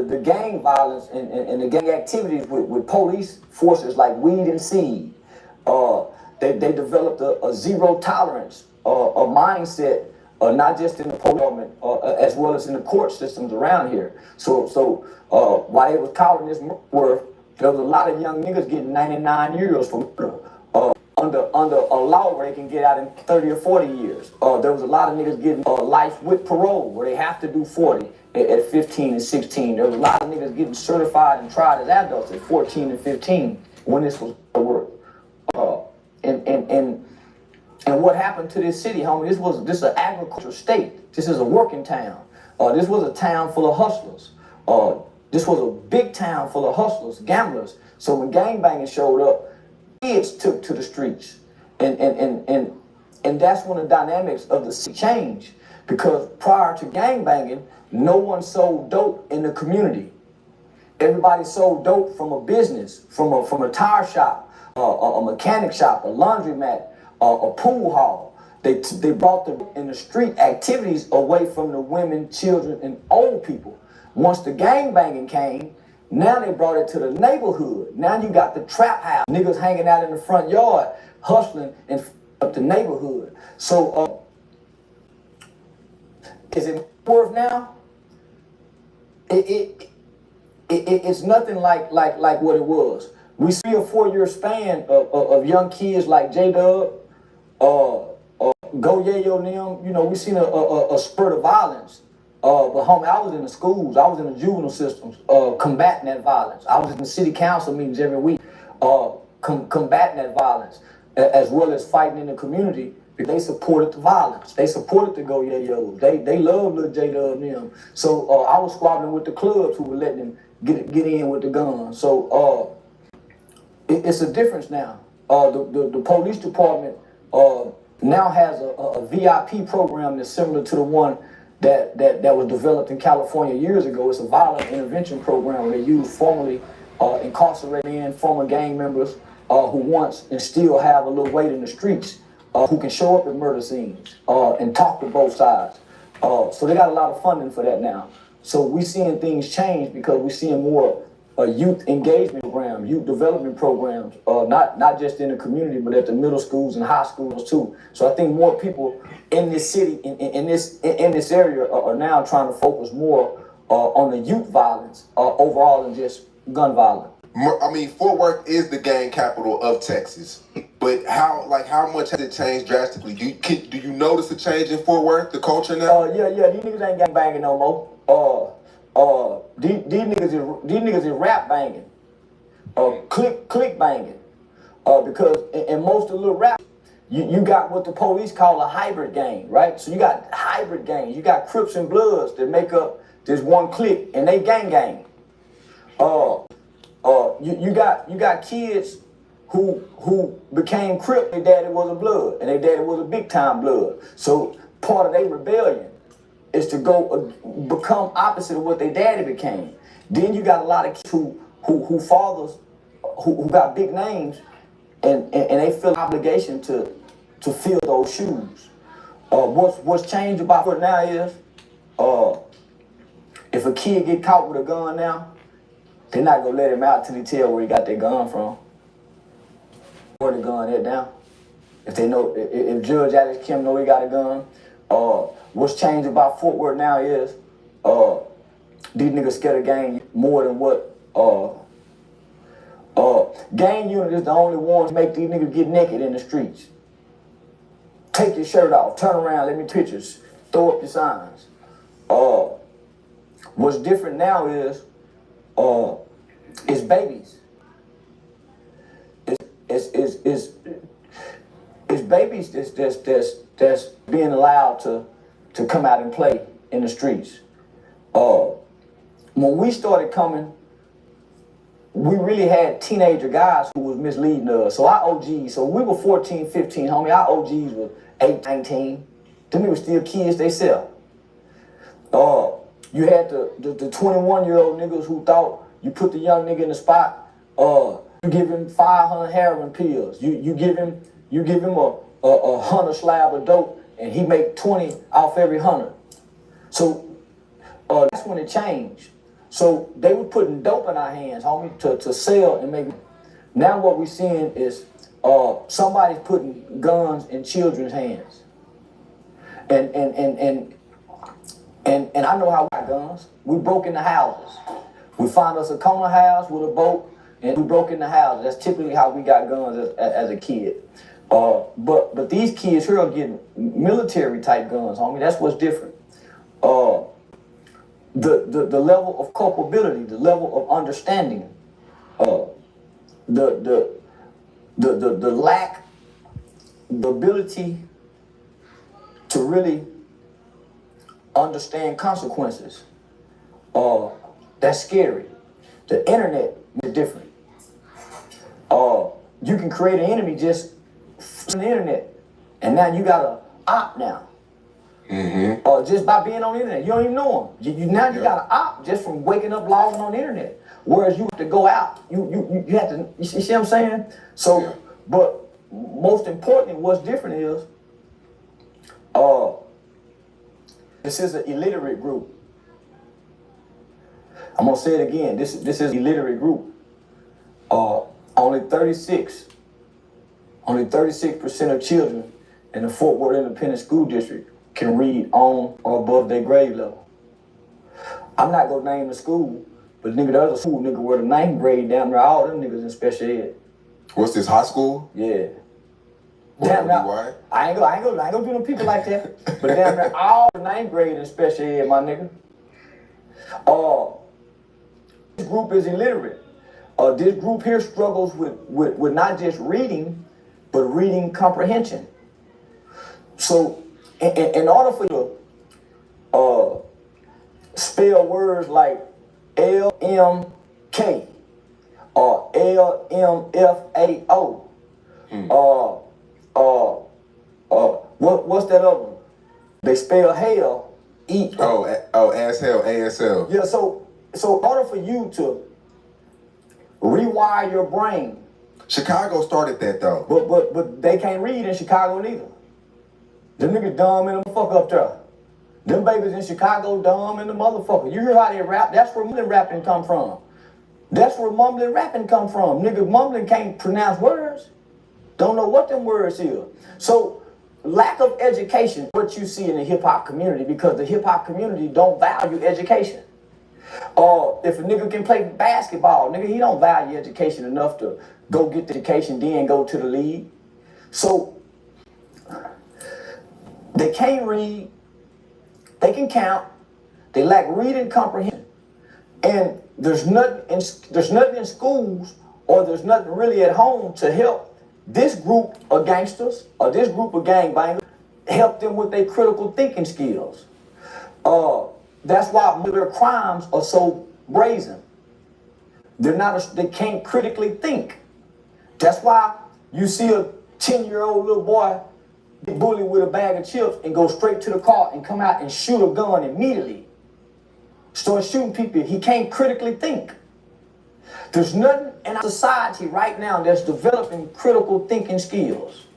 the gang violence and the gang activities with police forces like weed and seed. They developed a zero tolerance a mindset, not just in the police department, as well as in the court systems around here. So while they was calling this murder, there was a lot of young niggas getting 99 years for murder. Under a law where they can get out in 30 or 40 years. There was a lot of niggas getting life with parole where they have to do 40 at 15 and 16. There was a lot of niggas getting certified and tried as adults at 14 and 15 when this was work. And what happened to this city, homie? This is an agricultural state. This is a working town. This was a town full of hustlers. This was a big town full of hustlers, gamblers. So when gangbanging showed up, kids took to the streets, and that's when the dynamics of the city changed, because prior to gangbanging, no one sold dope in the community. Everybody sold dope from a business, from a tire shop, a mechanic shop, a laundromat, a pool hall. They brought the street activities away from the women, children, and old people. Once the gangbanging came, now they brought it to the neighborhood. Now you got the trap house, niggas hanging out in the front yard, hustling and up the neighborhood. So, is it worth now? It's nothing like what it was. We see a 4-year span of young kids like J-Dub, Go Yayo them. You know, we seen a spurt of violence. But homie, I was in the schools, I was in the juvenile systems, combating that violence. I was in the city council meetings every week, combating that violence, as well as fighting in the community. They supported the violence. They supported the Go Yayos. They loved Lil J-Dub and them. So I was squabbling with the clubs who were letting them get in with the guns. So it's a difference now. The police department now has a VIP program that's similar to the one that was developed in California years ago. It's a violent intervention program where they use formerly incarcerated men, former gang members who once and still have a little weight in the streets, who can show up at murder scenes and talk to both sides. So they got a lot of funding for that now. So we're seeing things change because we're seeing more youth engagement programs, youth development programs, not just in the community, but at the middle schools and high schools too. So I think more people in this city, in this area, are now trying to focus more on the youth violence overall than just gun violence. I mean, Fort Worth is the gang capital of Texas, but how much has it changed drastically? Do you notice a change in Fort Worth, the culture now? Yeah, these niggas ain't gang banging no more. These niggas is rap banging, click banging, because in most of the little rap, you got what the police call a hybrid gang, right? So you got hybrid gangs, you got Crips and Bloods that make up this one clique, and they gang. You got kids who became Crip. Their daddy was a Blood, and their daddy was a big time Blood. So part of their rebellion is to go become opposite of what their daddy became. Then you got a lot of kids who fathers who got big names, and they feel an obligation to fill those shoes. What's changed about it now is if a kid get caught with a gun now, they're not gonna let him out till he tell where he got that gun from, where the gun is now. If they know, if Judge Alex Kim know he got a gun. What's changed about Fort Worth now is these niggas scared of gang more than what gang unit is the only ones make these niggas get naked in the streets. Take your shirt off, turn around, let me pictures, throw up your signs. What's different now is babies. It's babies that's being allowed to come out and play in the streets. When we started coming, we really had teenager guys who was misleading us. So our OGs, so we were 14, 15, homie. Our OGs were 8, 19. Them niggas still kids they sell. You had the 21-year-old niggas who thought you put the young nigga in the spot, you give him 500 heroin pills. You give him a 100 slab of dope, and he make 20 off every 100. So that's when it changed. So they were putting dope in our hands, homie, to sell and make. Now what we're seeing is somebody's putting guns in children's hands. And I know how we got guns. We broke into houses. We found us a corner house with a boat, and we broke into houses. That's typically how we got guns as a kid. But these kids here are getting military type guns, homie. That's what's different. The level of culpability, the level of understanding, the lack, the ability to really understand consequences. That's scary. The internet is different. You can create an enemy just from the internet, and now you got a op now. Just by being on the internet, you don't even know them. You got an op just from waking up logging on the internet. Whereas you have to go out, you have to. You see what I'm saying? So, but most importantly, what's different is, this is an illiterate group. I'm gonna say it again. This is an illiterate group. Only 36% of children in the Fort Worth Independent School District can read on or above their grade level. I'm not gonna name the school, but nigga, there's a school nigga where the 9th grade down there, all them niggas in special ed. What's this, high school? Yeah. What, Damn now, I ain't gonna do them people like that. But damn near all the 9th grade in special ed, my nigga. This group is illiterate. This group here struggles with not just reading, but reading comprehension. So, in order for you to spell words like LMK or LMFAO, what's that other one? They spell hell, as hell, ASL. Yeah, so in order for you to rewire your brain. Chicago started that though. But they can't read in Chicago neither. Them niggas dumb in the fuck up there. Them babies in Chicago dumb in the motherfucker. You hear how they rap? That's where mumbling rapping come from. That's where mumbling rapping come from. Niggas mumbling can't pronounce words. Don't know what them words is. So lack of education, what you see in the hip hop community, because the hip hop community don't value education. If a nigga can play basketball, nigga, he don't value education enough to go get the education, then go to the league. So they can't read, they can count, they lack reading comprehension, and there's nothing in schools, or there's nothing really at home to help this group of gangsters or this group of gangbangers, help them with their critical thinking skills. That's why their crimes are so brazen. They can't critically think. That's why you see a 10-year-old little boy get bullied with a bag of chips and go straight to the car and come out and shoot a gun immediately. Start shooting people. He can't critically think. There's nothing in our society right now that's developing critical thinking skills.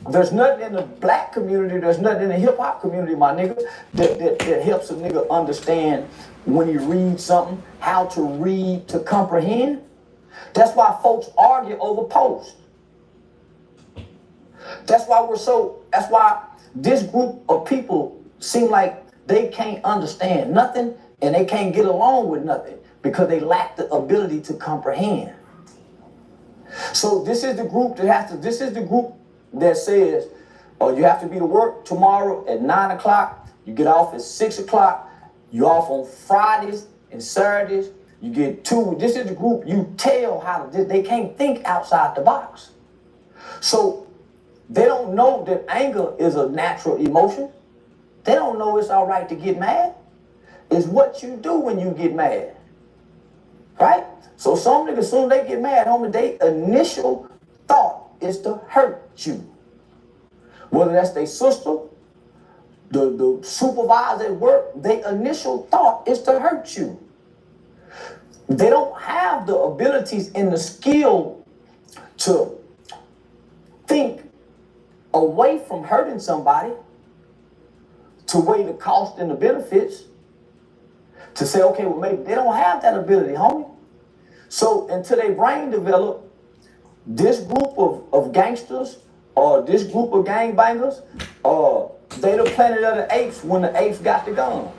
There's nothing in the black community, there's nothing in the hip-hop community, my nigga, that helps a nigga understand when you read something, how to read to comprehend. That's why folks argue over posts. That's why this group of people seem like they can't understand nothing and they can't get along with nothing because they lack the ability to comprehend. So this is the group that says, you have to be to work tomorrow at 9 o'clock, you get off at 6 o'clock, you're off on Fridays and Saturdays, you get 2. This is the group you tell how to, they can't think outside the box. So they don't know that anger is a natural emotion. They don't know it's all right to get mad. It's what you do when you get mad, right? So some niggas, soon they get mad, homie, their initial thought is to hurt you. Whether that's their sister, the supervisor at work, their initial thought is to hurt you. They don't have the abilities and the skill to think away from hurting somebody, to weigh the cost and the benefits. to say, okay, well, maybe they don't have that ability, homie. So until their brain develop, this group of gangsters or this group of gangbangers, they the planet of the apes when the apes got the guns.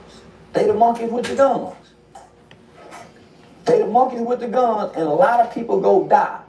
They the monkeys with the guns. They the monkeys with the guns, and a lot of people go die.